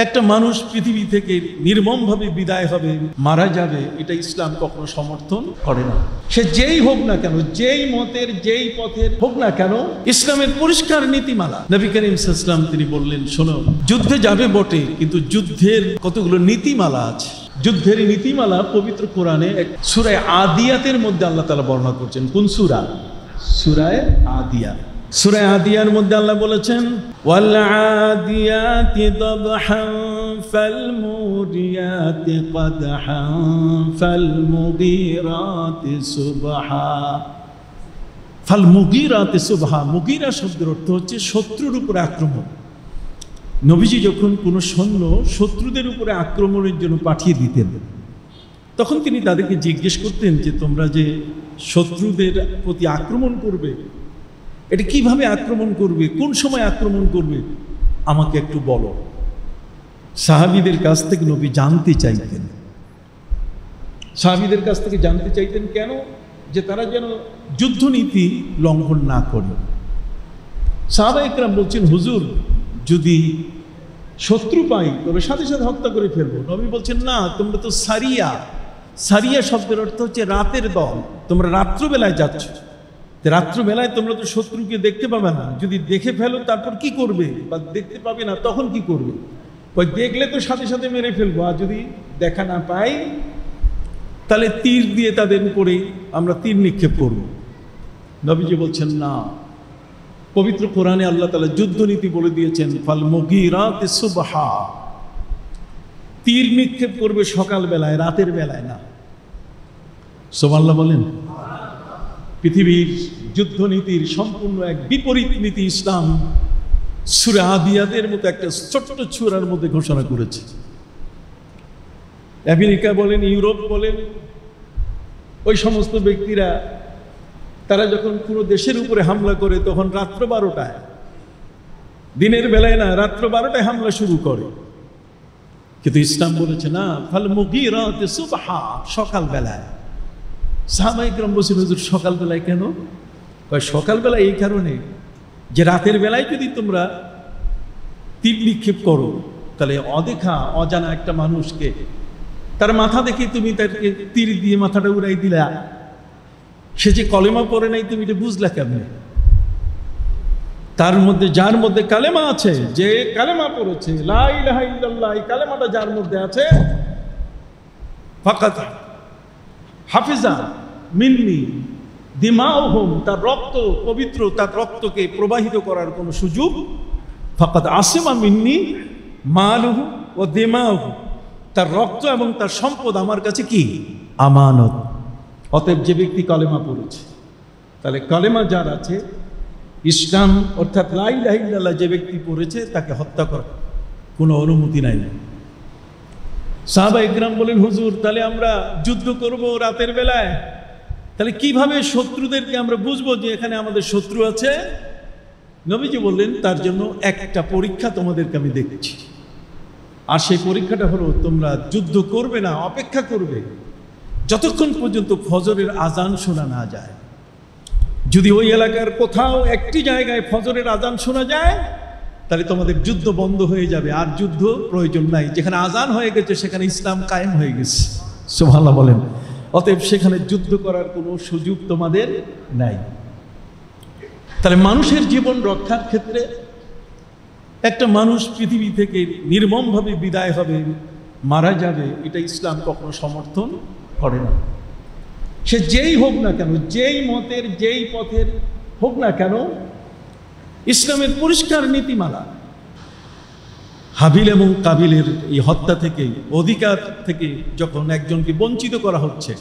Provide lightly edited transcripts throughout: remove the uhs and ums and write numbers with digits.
একটা মানুষ পৃথিবী থেকে নির্মমভাবে বিদায় হবে, মারা যাবে, এটা ইসলাম কখনো সমর্থন করে না। সে যেই হোক না কেন, যেই মতের যেই পথের হোক না কেন, ইসলামের পরিষ্কার নীতিমালা। নবী করিম সাল্লাল্লাহু আলাইহি ওয়াসাল্লাম তিনি বললেন, শোনো, যুদ্ধে যাবে বটে, কিন্তু যুদ্ধের কতগুলো নীতিমালা আছে। যুদ্ধের নীতিমালা পবিত্র কোরআনে সূরা আদিয়াতের মধ্যে আল্লাহ তাআলা বর্ণনা করছেন। কোন সূরা? সূরা আদিয়াত। সূরা আদিয়ার মধ্যে আল্লাহ বলেছেন, ওয়াল আদিয়াতি দাবহান ফাল মুরিয়াতি কদহান ফাল মুগীরাতি সুবহা। ফাল মুগীরাতি সুবহা, মুগীরা শব্দের অর্থ হচ্ছে শত্রুর উপরে আক্রমণ। নবীজি যখন কোনো সৈন্য শত্রুদের উপরে আক্রমণের জন্য পাঠিয়ে দিতেন, তখন তিনি তাদেরকে জিজ্ঞেস করতেন যে তোমরা যে শত্রুদের প্রতি আক্রমণ করবে, এটা কিভাবে আক্রমণ করবে, কোন সময় আক্রমণ করবে, আমাকে একটু বলো। সাহাবীদের কাছ থেকে নবী জানতে চাইতেন। সাহাবীদের কাছ থেকে জানতে চাইতেন কেন? যে তারা যেন যুদ্ধনীতি লঙ্ঘন না করে। সাহাবা ইকরাম বলছেন, হুজুর, যদি শত্রু পাই তবে সাথে সাথে হত্যা করে ফেলবো। নবী বলছেন, না, তোমরা তো সারিয়া। সারিয়া শব্দের অর্থ হচ্ছে রাতের দল। তোমরা রাত্রবেলায় যাচ্ছ, রাত্রবেলায় তোমরা তো শত্রুকে দেখতে পাবে না। যদি দেখে ফেলো তারপর কি করবে? বা দেখতে পাবে না তখন কি করবে? ওই দেখলে তো সাথে সাথে মেরে ফেলবো, আর যদি দেখা না পাই তাহলে তীর দিয়ে তাদের উপরে আমরা তীর নিক্ষেপ করব। নবীজি বলছেন, না, পবিত্র কোরআনে আল্লাহ তাআলা যুদ্ধনীতি বলে দিয়েছেন, ফাল মুগীরাতি সুবহা। তীর নিক্ষেপ করবে সকালবেলায়, রাতের বেলায় না। সুবহানাল্লাহ বলেন। পৃথিবীর যুদ্ধনীতির সম্পূর্ণ এক বিপরীত নীতি ইসলাম সূরা আদিয়াতের মতো একটা ছোট্ট সূরার মধ্যে ঘোষণা করেছে। আমেরিকা বলেন, ইউরোপ বলেন, ওই সমস্ত ব্যক্তিরা তারা যখন পুরো দেশের উপরে হামলা করে তখন রাত্র 12টায়, দিনের বেলায় না, রাত্র 12টায় হামলা শুরু করে। কিন্তু ইসলাম বলেছে না, ফাল মুগীরাতি সুবহা, সকালবেলায়। সাহাবা ইকরাম বলছেন, হুজুর, সকালবেলায় কেন? সকালবেলায় এই কারণে যে রাতের বেলায় যদি তোমরা তীর নিক্ষেপ করো, তাহলে অদেখা অজানা একটা মানুষকে, তার মাথা দেখে তুমি তাকে তীর দিয়ে মাথাটা উড়াই দিলা, সে যে কলেমা পড়ে নাই তুমি এটা বুঝলা কেমনে? তার মধ্যে, যার মধ্যে কালেমা আছে, যে কালেমা পড়েছে লা ইলাহা ইল্লাল্লাহ, এই কালেমাটা যার মধ্যে আছে, ফাকাত হাফিজা মিন্নি দিমাউহুম, তার রক্ত পবিত্র, তার রক্তকে প্রবাহিত করার কোনো সুযোগ, ফাকাত আসিমা মিন্নি মালুহু ও দিমাউহু, তার রক্ত এবং তার সম্পদ আমার কাছে কি? আমানত। অতএব যে ব্যক্তি কালেমা পড়েছে, তাহলে কালেমা যার আছে, ইসলাম অর্থাৎ লা ইলাহা ইল্লাল্লাহ যে ব্যক্তি পড়েছে, তাকে হত্যা করার কোনো অনুমতি নাই। সাহাবা ইকরাম বলেন, হুজুর, তাহলে আমরা যুদ্ধ করব রাতের বেলায়, তাহলে কিভাবে শত্রুদেরকে আমরা বুঝবো যে এখানে আমাদের শত্রু আছে? নবীজি বললেন, তার জন্য একটা পরীক্ষা তোমাদেরকে আমি দেখছি। আর সেই পরীক্ষাটা হলো, তোমরা যুদ্ধ করবে না, অপেক্ষা করবে যতক্ষণ পর্যন্ত ফজরের আজান শোনা না যায়। যদি ওই এলাকার কোথাও একটি জায়গায় ফজরের আজান শোনা যায়, তাহলে তোমাদের যুদ্ধ বন্ধ হয়ে যাবে, আর যুদ্ধ প্রয়োজন নাই। যেখানে আজান হয়ে গেছে সেখানে ইসলাম কায়েম হয়ে গেছে। সুবহানাল্লাহ বলেন। অতএব সেখানে যুদ্ধ করার কোনো সুযোগ তোমাদের নাই। তাহলে মানুষের জীবন রক্ষার ক্ষেত্রে একটা মানুষ পৃথিবী থেকে নির্মমভাবে বিদায় হবে, মারা যাবে, এটা ইসলাম কখনো সমর্থন করে না। সে যেই হোক না কেন, যেই মতের যেই পথের হোক না কেন, ইসলামের পরিষ্কার নীতিমালা। হাবিল এবং কাবিলের এই হত্যা থেকে, অধিকার থেকে যখন একজনকে বঞ্চিত করা হচ্ছে,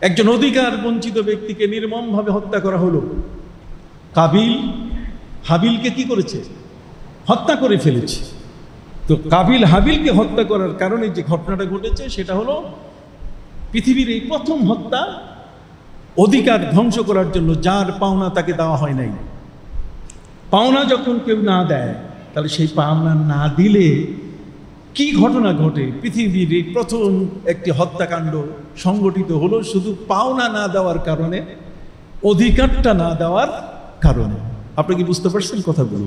একজন অধিকার বঞ্চিত ব্যক্তিকে নির্মমভাবে হত্যা করা হলো, কাবিল হাবিলকে কি করেছে? হত্যা করে ফেলেছে। তো কাবিল হাবিলকে হত্যা করার কারণে যে ঘটনাটা ঘটেছে, সেটা হলো পৃথিবীর এই প্রথম হত্যা, অধিকার ধ্বংস করার জন্য। যার পাওনা তাকে দেওয়া হয় নাই। পাওনা যখন কেউ না দেয়, তাহলে সেই পাওনা না দিলে কি ঘটনা ঘটে? পৃথিবীর এই প্রথম একটি হত্যাকাণ্ড সংগঠিত হলো শুধু পাওনা না দেওয়ার কারণে, অধিকারটা না দেওয়ার কারণে। আপনি কি বুঝতে পারছেন কথাগুলো?